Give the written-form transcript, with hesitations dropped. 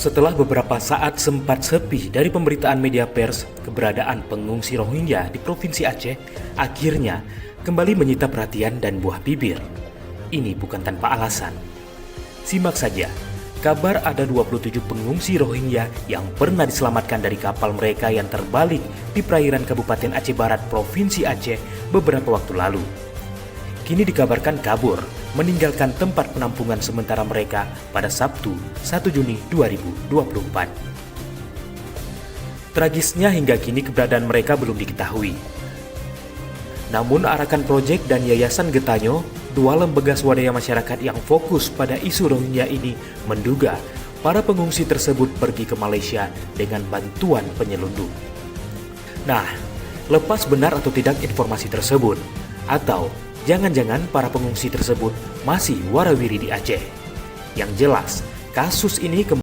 Setelah beberapa saat sempat sepi dari pemberitaan media pers, keberadaan pengungsi Rohingya di Provinsi Aceh akhirnya kembali menyita perhatian dan buah bibir. Ini bukan tanpa alasan. Simak saja, kabar ada 27 pengungsi Rohingya yang pernah diselamatkan dari kapal mereka yang terbalik di perairan Kabupaten Aceh Barat, Provinsi Aceh beberapa waktu lalu. Kini dikabarkan kabur, meninggalkan tempat penampungan sementara mereka pada Sabtu 1 Juni 2024. Tragisnya hingga kini keberadaan mereka belum diketahui. Namun Arakan Project dan Yayasan Getanyo, dua lembaga swadaya masyarakat yang fokus pada isu Rohingya ini, menduga para pengungsi tersebut pergi ke Malaysia dengan bantuan penyelundup. Nah, lepas benar atau tidak informasi tersebut, atau jangan-jangan para pengungsi tersebut masih warawiri di Aceh. Yang jelas, kasus ini